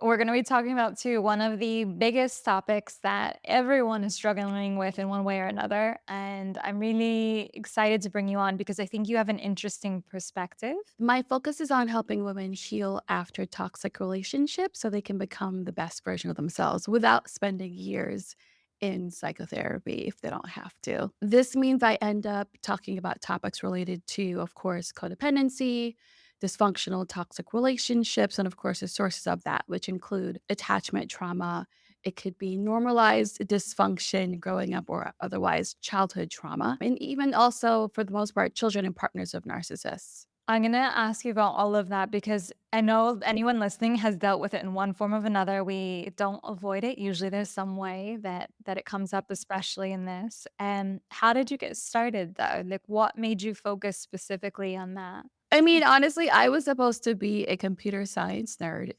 we're going to be talking about too one of the biggest topics that everyone is struggling with in one way or another. And I'm really excited to bring you on because I think you have an interesting perspective. My focus is on helping women heal after toxic relationships so they can become the best version of themselves without spending years in psychotherapy if they don't have to. This means I end up talking about topics related to, of course, codependency, dysfunctional toxic relationships, and of course, the sources of that, which include attachment trauma. It could be normalized dysfunction growing up or otherwise childhood trauma, and even also, for the most part, children and partners of narcissists. I'm going to ask you about all of that because I know anyone listening has dealt with it in one form or another. We don't avoid it. Usually there's some way that it comes up, especially in this. And how did you get started though? Like what made you focus specifically on that? I mean, honestly, I was supposed to be a computer science nerd,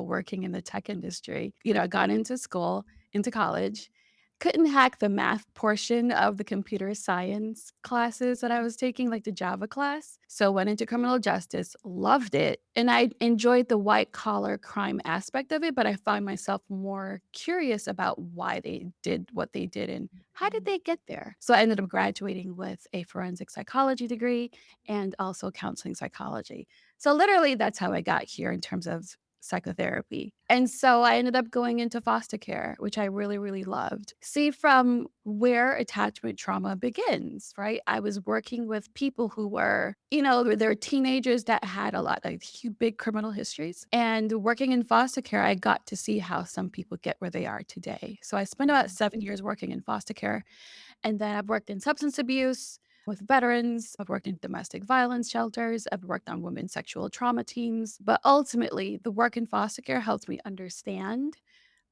working in the tech industry. I got into school, into college, couldn't hack the math portion of the computer science classes that I was taking, like the Java class. So went into criminal justice, loved it, and I enjoyed the white collar crime aspect of it, but I found myself more curious about why they did what they did and how did they get there. So I ended up graduating with a forensic psychology degree and also counseling psychology. So literally that's how I got here in terms of psychotherapy. And so I ended up going into foster care, which I really, really loved. See from where attachment trauma begins, right? I was working with people who were, they were teenagers that had a lot of big criminal histories. And working in foster care, I got to see how some people get where they are today. So I spent about 7 years working in foster care and then I've worked in substance abuse with veterans. I've worked in domestic violence shelters. I've worked on women's sexual trauma teams. But ultimately, the work in foster care helps me understand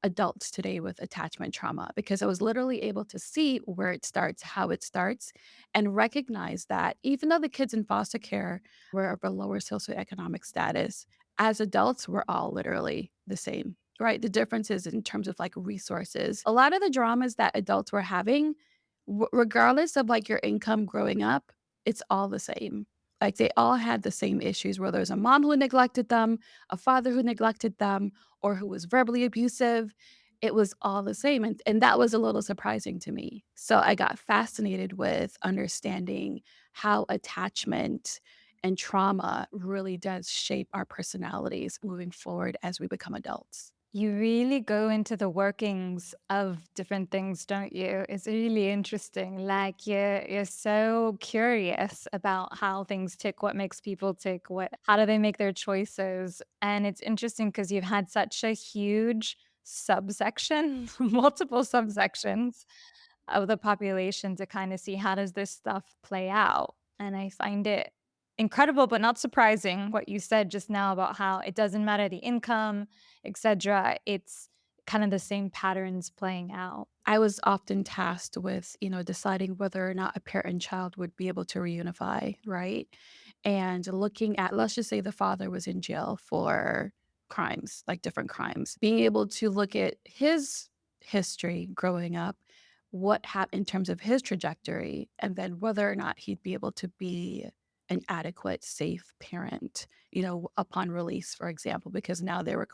adults today with attachment trauma because I was literally able to see where it starts, how it starts, and recognize that even though the kids in foster care were of a lower socioeconomic status, as adults, we're all literally the same. Right. The difference is in terms of like resources. A lot of the dramas that adults were having, regardless of like your income growing up, it's all the same. Like they all had the same issues, whether it's a mom who neglected them, a father who neglected them, or who was verbally abusive. It was all the same, and that was a little surprising to me. So I got fascinated with understanding how attachment and trauma really does shape our personalities moving forward as we become adults. You really go into the workings of different things, don't you? It's really interesting. Like you're so curious about how things tick, what makes people tick, what how do they make their choices? And it's interesting because you've had such a huge subsection, multiple subsections of the population to kind of see how does this stuff play out. And I find it incredible, but not surprising what you said just now about how it doesn't matter the income, etc. It's kind of the same patterns playing out. I was often tasked with, deciding whether or not a parent and child would be able to reunify, right? And looking at, let's just say the father was in jail for crimes, like different crimes, being able to look at his history growing up, what happened in terms of his trajectory, and then whether or not he'd be able to be an adequate, safe parent, upon release, for example, because now they're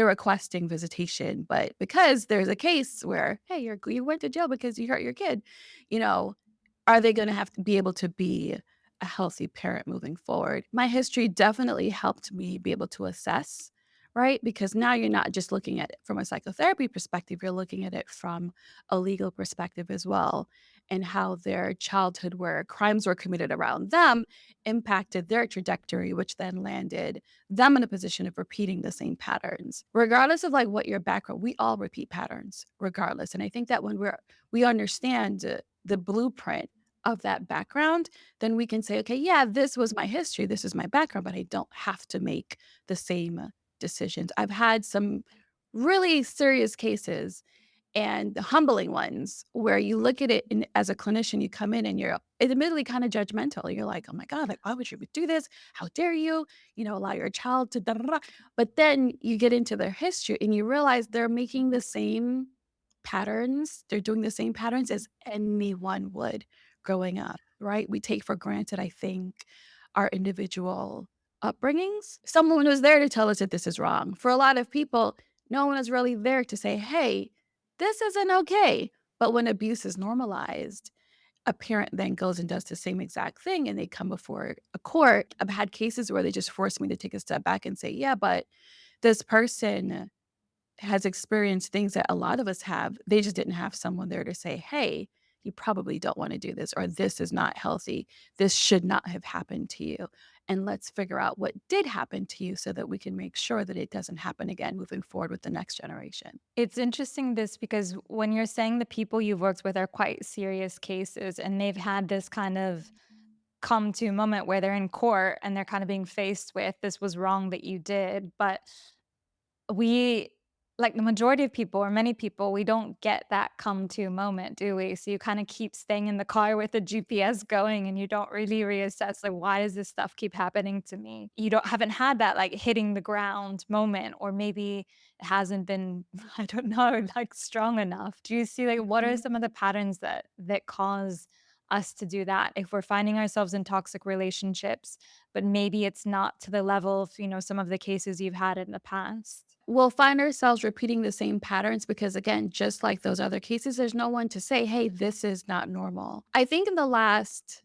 requesting visitation, but because there's a case where, "Hey, you went to jail because you hurt your kid," you know, are they gonna have to be able to be a healthy parent moving forward? My history definitely helped me be able to assess, right? Because now you're not just looking at it from a psychotherapy perspective, you're looking at it from a legal perspective as well, and how their childhood where crimes were committed around them impacted their trajectory, which then landed them in a position of repeating the same patterns. Regardless of like what your background, we all repeat patterns regardless. And I think that when we understand the blueprint of that background, then we can say, okay, yeah, this was my history, this is my background, but I don't have to make the same decisions. I've had some really serious cases and humbling ones where you look at it as a clinician, you come in and you're admittedly kind of judgmental. You're like, oh my God, like, why would you do this? How dare you, allow your child to da da da. But then you get into their history and you realize they're making the same patterns. They're doing the same patterns as anyone would growing up, right? We take for granted, I think, our individual upbringings. Someone was there to tell us that this is wrong. For a lot of people, No one is really there to say, "Hey, this isn't okay." But when abuse is normalized, a parent then goes and does the same exact thing and they come before a court. I've had cases where they just force me to take a step back and say, "Yeah, but this person has experienced things that a lot of us have. They just didn't have someone there to say, 'Hey, you probably don't wanna do this,' or 'This is not healthy. This should not have happened to you.' And let's figure out what did happen to you so that we can make sure that it doesn't happen again moving forward with the next generation." It's interesting this because when you're saying the people you've worked with are quite serious cases and they've had this kind of come to a moment where they're in court and they're kind of being faced with this was wrong that you did, but we like the majority of people or many people, we don't get that come to moment, do we? So you kind of keep staying in the car with the GPS going and you don't really reassess like why does this stuff keep happening to me? You don't haven't had that like hitting the ground moment or maybe it hasn't been I don't know, like strong enough. Do you see like what are Mhm. some of the patterns that cause us to do that if we're finding ourselves in toxic relationships, but maybe it's not to the level of, some of the cases you've had in the past? We'll find ourselves repeating the same patterns because, again, just like those other cases, there's no one to say, "Hey, this is not normal." I think in the last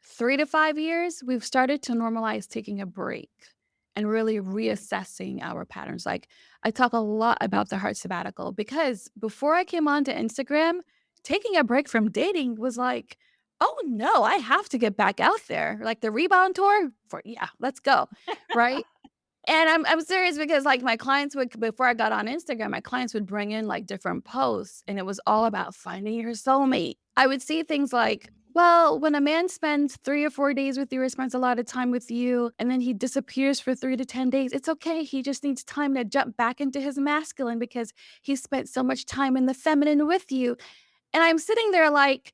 3 to 5 years, we've started to normalize taking a break and really reassessing our patterns. Like, I talk a lot about the heart sabbatical because before I came onto Instagram, taking a break from dating was like, "Oh, no, I have to get back out there." Like, the rebound tour for yeah, let's go, right? And I'm serious because, like, my clients would before I got on Instagram, my clients would bring in, like, different posts, and it was all about finding your soulmate. I would see things like, "Well, when a man spends 3 or 4 days with you or spends a lot of time with you, and then he disappears for 3 to 10 days, it's okay, he just needs time to jump back into his masculine because he spent so much time in the feminine with you." And I'm sitting there like,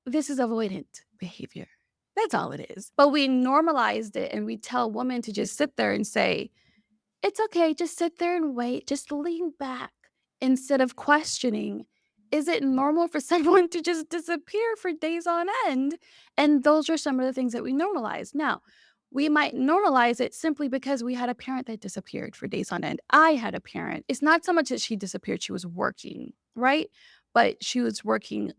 "This is avoidant behavior. That's all it is." But we normalized it, and we tell women to just sit there and say, it's okay, just sit there and wait, just lean back instead of questioning, is it normal for someone to just disappear for days on end? And those are some of the things that we normalize. Now, we might normalize it simply because we had a parent that disappeared for days on end. I had a parent. It's not so much that she disappeared, she was working, right? But she was working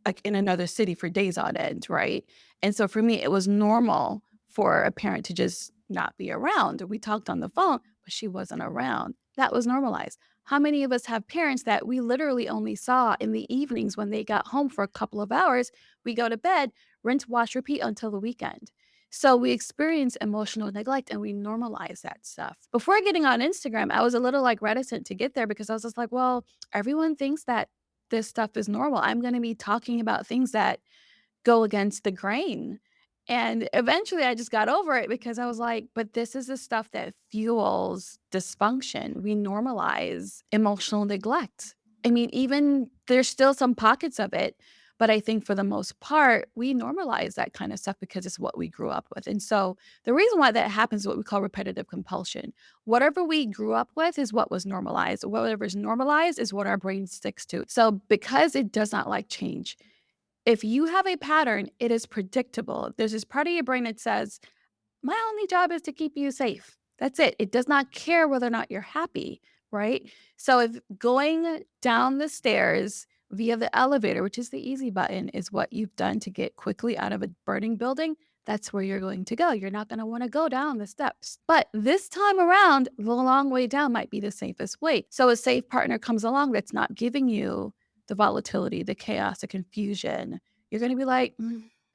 like, in another city for days on end, right? And so for me, it was normal for a parent to just not be around. We talked on the phone, but she wasn't around. That was normalized. How many of us have parents that we literally only saw in the evenings when they got home for a couple of hours? We go to bed, rinse, wash, repeat until the weekend. So we experience emotional neglect and we normalize that stuff. Before getting on Instagram, I was a little like reticent to get there because I was just like, well, everyone thinks that this stuff is normal. I'm gonna be talking about things that go against the grain. And eventually I just got over it because I was like, but this is the stuff that fuels dysfunction. We normalize emotional neglect. I mean, even there's still some pockets of it, but I think for the most part, we normalize that kind of stuff because it's what we grew up with. And so the reason why that happens is what we call repetitive compulsion. Whatever we grew up with is what was normalized. Whatever's normalized is what our brain sticks to. So because it does not like change, if you have a pattern, it is predictable. There's this part of your brain that says, my only job is to keep you safe. That's it. It does not care whether or not you're happy, right? So if going down the stairs via the elevator, which is the easy button, is what you've done to get quickly out of a burning building, that's where you're going to go. You're not going to want to go down the steps. But this time around, the long way down might be the safest way. So a safe partner comes along that's not giving you the volatility, the chaos, the confusion. You're going to be like,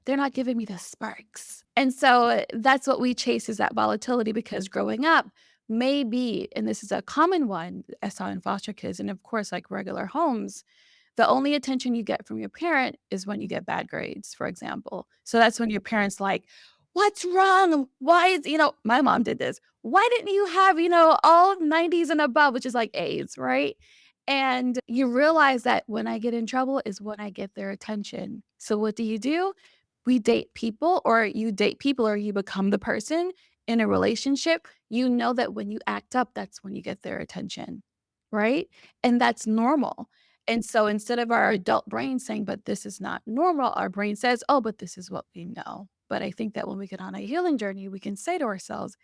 they're not giving me the sparks. And so that's what we chase is that volatility because growing up, maybe, and this is a common one I saw in foster kids and of course like regular homes, the only attention you get from your parent is when you get bad grades, for example. So that's when your parents like, "What's wrong? Why is" my mom did this. "Why didn't you have, all 90s and above?" Which is like A's, right? And you realize that when I get in trouble is when I get their attention. So what do? We date people or you date people or you become the person in a relationship. You know that when you act up, that's when you get their attention, right? And that's normal. And so instead of our adult brain saying, but this is not normal, our brain says, oh, but this is what we know. But I think that when we get on a healing journey, we can say to ourselves,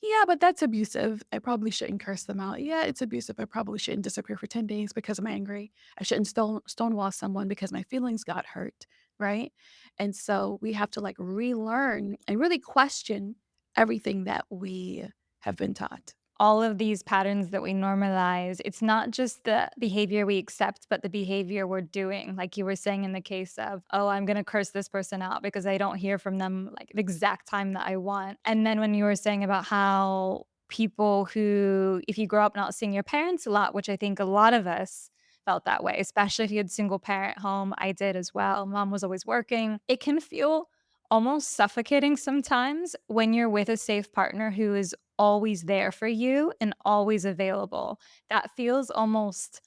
Yeah, but that's abusive. I probably shouldn't curse them out. Yeah, it's abusive. I probably shouldn't disappear for 10 days because I'm angry. I shouldn't stonewall someone because my feelings got hurt, right? And so we have to like relearn and really question everything that we have been taught. All of these patterns that we normalize, it's not just the behavior we accept, but the behavior we're doing. Like you were saying in the case of, oh, I'm going to curse this person out because I don't hear from them like the exact time that I want. And then when you were saying about how people who, if you grow up not seeing your parents a lot, which I think a lot of us felt that way, especially if you had single parent home. I did as well. Mom was always working. It can feel almost suffocating sometimes when you're with a safe partner who is always there for you and always available. That feels almost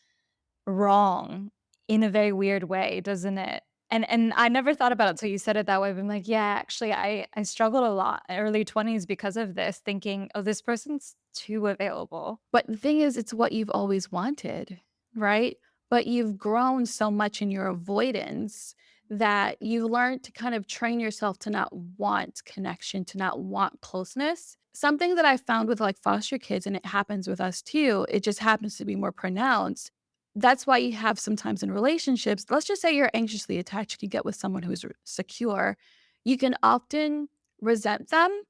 wrong in a very weird way, doesn't it? And I never thought about it till you said it that way, but I'm like, yeah, actually I struggled a lot early 20s because of this, thinking, "Oh, this person's too available." But the thing is, it's what you've always wanted, right? But you've grown so much in your avoidance that you learned to kind of train yourself to not want connection, to not want closeness. Something that I found with like foster kids, and it happens with us too, it just happens to be more pronounced. That's why you have sometimes in relationships, let's just say you're anxiously attached, you get with someone who's secure, you can often resent them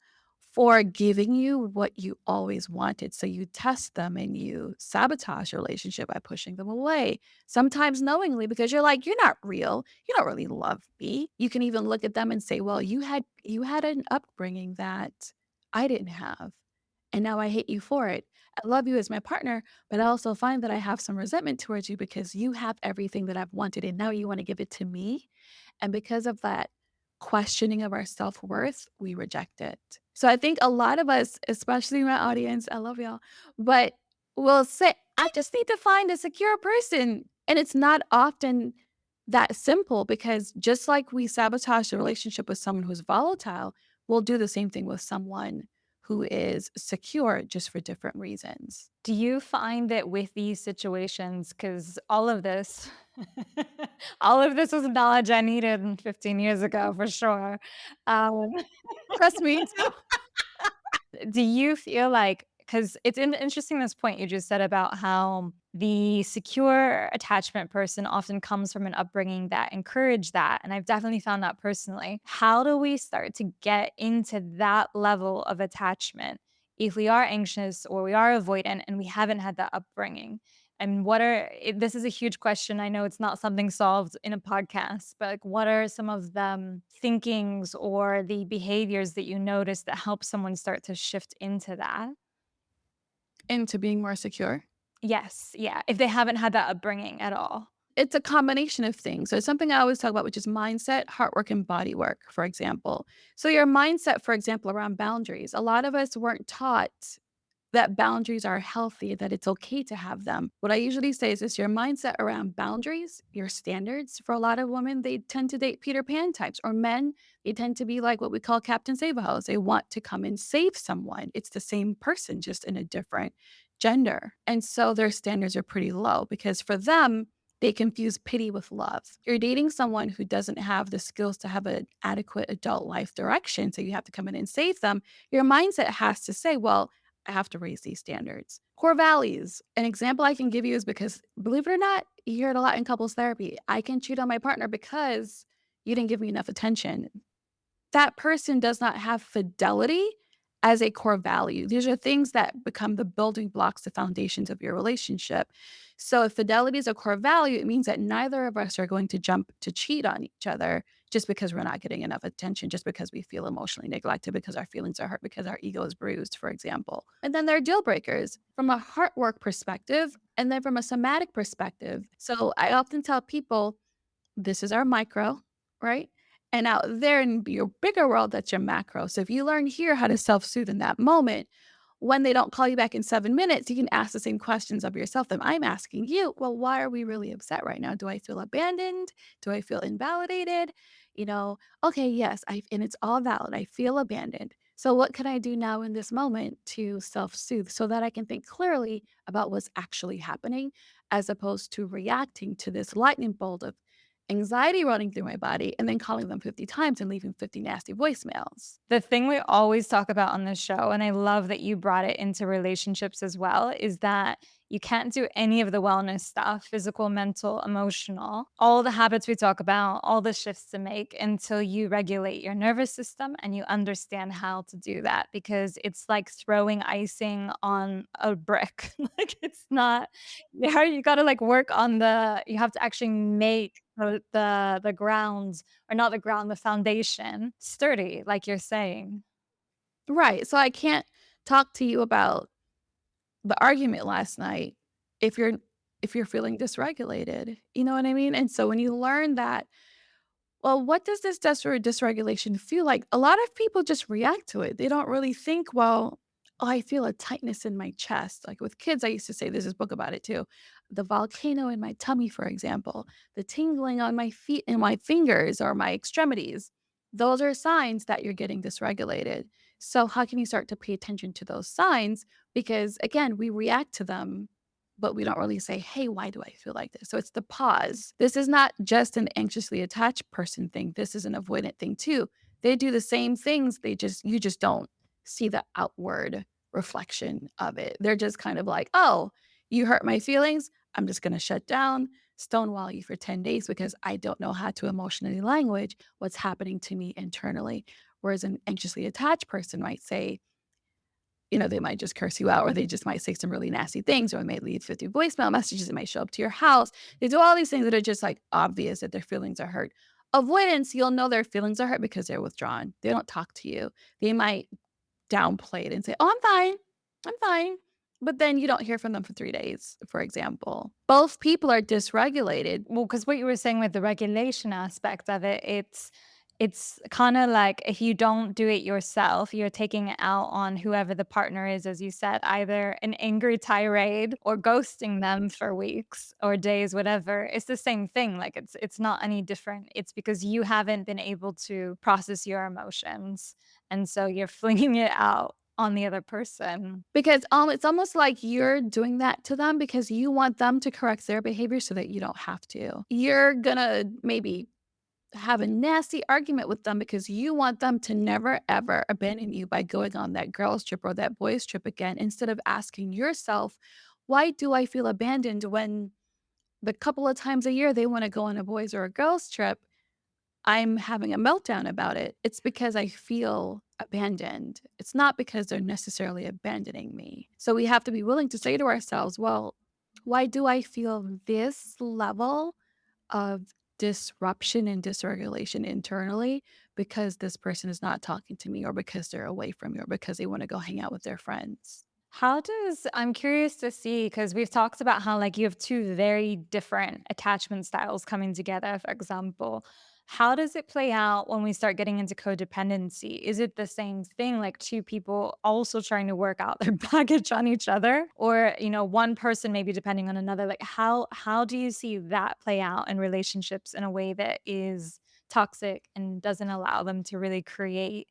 for giving you what you always wanted. So you test them and you sabotage your relationship by pushing them away, sometimes knowingly because you're like, you're not real. You don't really love me. You can even look at them and say, well, you had an upbringing that I didn't have. And now I hate you for it. I love you as my partner, but I also find that I have some resentment towards you because you have everything that I've wanted and now you want to give it to me. And because of that questioning of our self-worth, we reject it. So I think a lot of us, especially my audience, I love y'all, but will say, I just need to find a secure person. And it's not often that simple because just like we sabotage the relationship with someone who's volatile, we'll do the same thing with someone who is secure just for different reasons. Do you find that with these situations, because all of this all of this was knowledge I needed 15 years ago for sure. Um, Trust me too. do you feel like, because it's interesting this point you just said about how the secure attachment person often comes from an upbringing that encouraged that, and I've definitely found that personally. How do we start to get into that level of attachment if we are anxious or we are avoidant and we haven't had that upbringing? And this is a huge question. I know it's not something solved in a podcast, but like what are some of the thinkings or the behaviors that you notice that help someone start to shift into that? Into being more secure. Yes, yeah, if they haven't had that upbringing at all. It's a combination of things. So it's something I always talk about, which is mindset, heart work, and body work, for example. So your mindset, for example, around boundaries, a lot of us weren't taught that boundaries are healthy, that it's okay to have them. What I usually say is this: your mindset around boundaries, your standards. For a lot of women, they tend to date Peter Pan types, or men, they tend to be like what we call Captain Save a House. They want to come and save someone. It's the same person, just in a different gender. And so their standards are pretty low because for them, they confuse pity with love. You're dating someone who doesn't have the skills to have an adequate adult life direction, so you have to come in and save them. Your mindset has to say, well, I have to raise these standards. Core values. An example I can give you is because, believe it or not, you hear it a lot in couples therapy. I can cheat on my partner because you didn't give me enough attention. That person does not have fidelity as a core value. These are things that become the building blocks, the foundations of your relationship. So, if fidelity is a core value, it means that neither of us are going to jump to cheat on each other just because we're not getting enough attention, just because we feel emotionally neglected, because our feelings are hurt, because our ego is bruised, for example. And then there are deal breakers from a heart work perspective and then from a somatic perspective. So, I often tell people this is our micro, right? And out there in your bigger world, that's your macro. So if you learn here how to self soothe in that moment, when they don't call you back in 7 minutes, you can ask the same questions of yourself that I'm asking you. Well, why are we really upset right now? Do I feel abandoned? Do I feel invalidated? Okay, yes, and it's all valid. I feel abandoned. So, what can I do now in this moment to self soothe so that I can think clearly about what's actually happening as opposed to reacting to this lightning bolt of anxiety running through my body, and then calling them 50 times and leaving 50 nasty voicemails. The thing we always talk about on this show, and I love that you brought it into relationships as well, is that you can't do any of the wellness stuff, physical, mental, emotional, all the habits we talk about, all the shifts to make until you regulate your nervous system and you understand how to do that because it's like throwing icing on a brick. Like it's not, yeah, you got to like work on you have to actually make the grounds or not the ground, the foundation sturdy, like you're saying. Right, so I can't talk to you about the argument last night if you're feeling dysregulated, you know what I mean? And so when you learn that, well, what does this dysregulation feel like? A lot of people just react to it. They don't really think, well, oh, I feel a tightness in my chest. Like with kids, I used to say there's this book about it too. The volcano in my tummy, for example, the tingling on my feet and my fingers or my extremities. Those are signs that you're getting dysregulated. So, how can you start to pay attention to those signs? Because again, we react to them but we don't really say, "Hey, why do I feel like this?" So it's the pause. This is not just an anxiously attached person thing. This is an avoidant thing too. They do the same things. You just don't see the outward reflection of it. They're just kind of like, "Oh, you hurt my feelings. I'm just going to shut down, stonewall you for 10 days because I don't know how to emotionally language what's happening to me internally." Whereas an anxiously attached person might say, they might just curse you out or they just might say some really nasty things or they might leave 50 voicemail messages. It might show up to your house. They do all these things that are just like obvious that their feelings are hurt. Avoidance, you'll know their feelings are hurt because they're withdrawn. They don't talk to you. They might downplay it and say, "Oh, I'm fine. I'm fine." But then you don't hear from them for 3 days, for example. Both people are dysregulated. Well, because what you were saying with the regulation aspect of it, it's kinda like if you don't do it yourself, you're taking it out on whoever the partner is, as you said, either an angry tirade or ghosting them for weeks or days, whatever. It's the same thing, like, it's not any different. It's because you haven't been able to process your emotions, and so you're flinging it out on the other person. Because, it's almost like you're doing that to them because you want them to correct their behavior so that you don't have to. You're gonna maybe have a nasty argument with them because you want them to never ever abandon you by going on that girls trip or that boys trip again instead of asking yourself, why do I feel abandoned when the couple of times a year they want to go on a boys or a girls trip, I'm having a meltdown about it? It's because I feel abandoned. It's not because they're necessarily abandoning me. So we have to be willing to say to ourselves, well, why do I feel this level of disruption and dysregulation internally because this person is not talking to me or because they're away from me or because they want to go hang out with their friends. I'm curious to see because we've talked about how like you have two very different attachment styles coming together, for example. How does it play out when we start getting into codependency? Is it the same thing, like two people also trying to work out their baggage on each other? Or, one person maybe depending on another? Like how do you see that play out in relationships in a way that is toxic and doesn't allow them to really create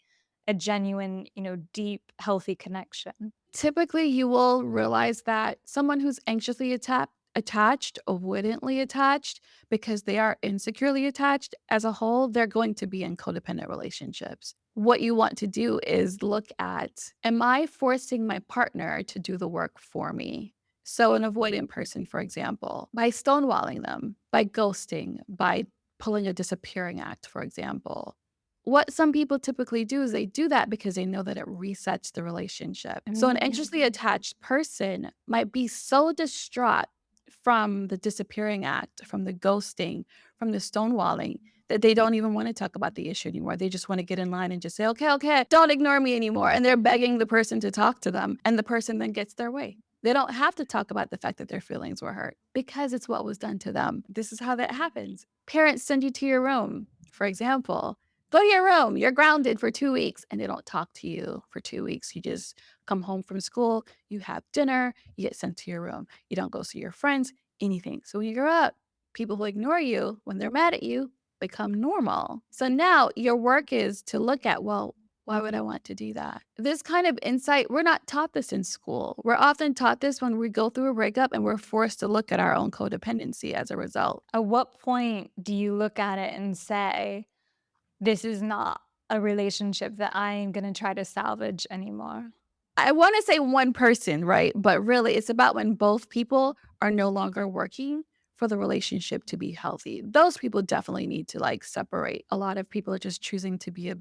a genuine, deep, healthy connection? Typically, you will realize that someone who's anxiously attached, avoidantly attached, because they are insecurely attached as a whole, they're going to be in codependent relationships. What you want to do is look at, am I forcing my partner to do the work for me? So, an avoidant person, for example, by stonewalling them, by ghosting, by pulling a disappearing act, for example, what some people typically do is they do that because they know that it resets the relationship. So an anxiously Mm. attached person might be so distraught from the disappearing act, from the ghosting, from the stonewalling that they don't even want to talk about the issue anymore. They just want to get in line and just say, "Okay, okay, don't ignore me anymore." And they're begging the person to talk to them, and the person then gets their way. They don't have to talk about the fact that their feelings were hurt because it's what was done to them. This is how that happens. Parents send you to your room, for example. Go to your room. You're grounded for 2 weeks, and they don't talk to you for 2 weeks. You just come home from school, you have dinner, you get sent to your room. You don't go see your friends, anything. So when you grow up, people who ignore you when they're mad at you become normal. So now your work is to look at, well, Why would I want to do that? This kind of insight, we're not taught this in school. We're often taught this when we go through a breakup and we're forced to look at our own codependency as a result. At what point do you look at it and say, "This is not a relationship that I am gonna try to salvage anymore"? I wanna say one person, right? But really, it's about when both people are no longer working for the relationship to be healthy. Those people definitely need to, like, separate. A lot of people are just choosing to be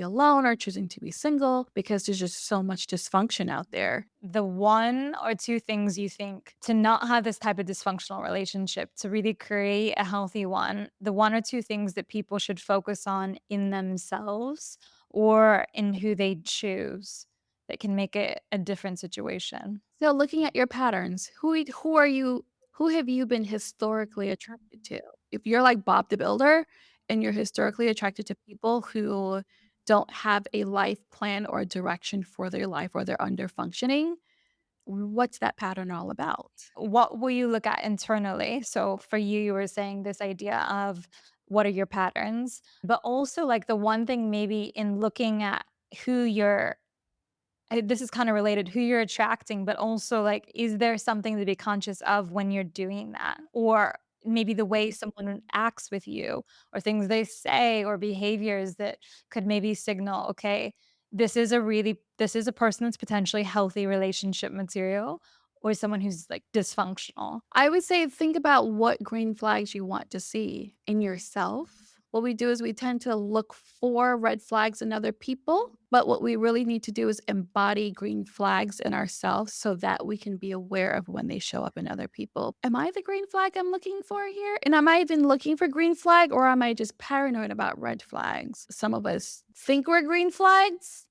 alone or choosing to be single because there's just so much dysfunction out there. The 1 or 2 things you think to not have this type of dysfunctional relationship, to really create a healthy one, the 1 or 2 things that people should focus on in themselves or in who they choose that can make it a different situation. So looking at your patterns, who are you who have you been historically attracted to? If you're like Bob the Builder and you're historically attracted to people who don't have a life plan or direction for their life or they're under functioning, what's that pattern all about? What will you look at internally? So for you, you were saying this idea of what are your patterns, but also like the one thing maybe in looking at who you're this is kind of related, who you're attracting, but also like, is there something to be conscious of when you're doing that? Or maybe the way someone acts with you, or things they say, or behaviors that could maybe signal, okay, this is a person that's potentially healthy relationship material, or someone who's like dysfunctional. I would say think about what green flags you want to see in yourself. What we do is we tend to look for red flags in other people, but what we really need to do is embody green flags in ourselves so that we can be aware of when they show up in other people. Am I the green flag I'm looking for here? And am I even looking for green flag or am I just paranoid about red flags? Some of us think we're green flags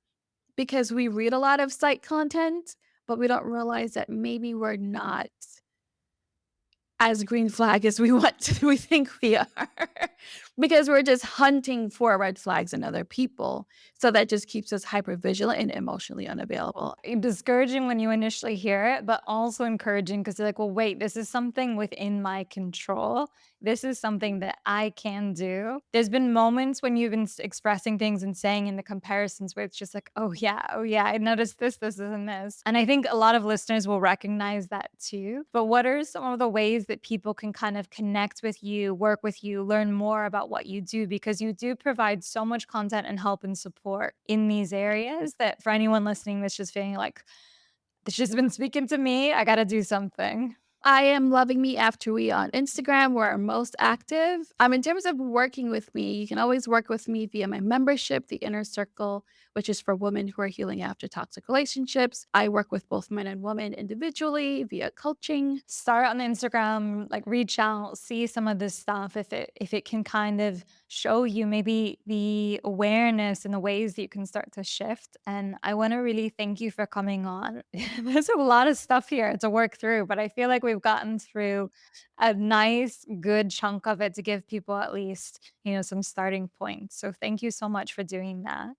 because we read a lot of site content, but we don't realize that maybe we're not as green flag as we want to we think we are because we're just hunting for red flags in other people. So that just keeps us hyper vigilant and emotionally unavailable. Discouraging when you initially hear it, but also encouraging because you're like, well, wait, this is something within my control. This is something that I can do. There's been moments when you've been expressing things and saying in the comparisons where it's just like, oh yeah, I noticed this, and this. And I think a lot of listeners will recognize that too. But what are some of the ways that people can kind of connect with you, work with you, learn more about what you do? Because you do provide so much content and help and support in these areas that for anyone listening that's just feeling like, "This has been speaking to me, I gotta do something." I am Loving Me After We on Instagram, where I'm most active. In terms of working with me, you can always work with me via my membership, The Inner Circle, which is for women who are healing after toxic relationships. I work with both men and women individually via coaching. Start on Instagram, like, reach out, see some of this stuff if it can kind of show you maybe the awareness and the ways that you can start to shift, and I wanna really thank you for coming on. There's a lot of stuff here to work through, but I feel like we've gotten through a nice, good chunk of it to give people at least, some starting points, so thank you so much for doing that.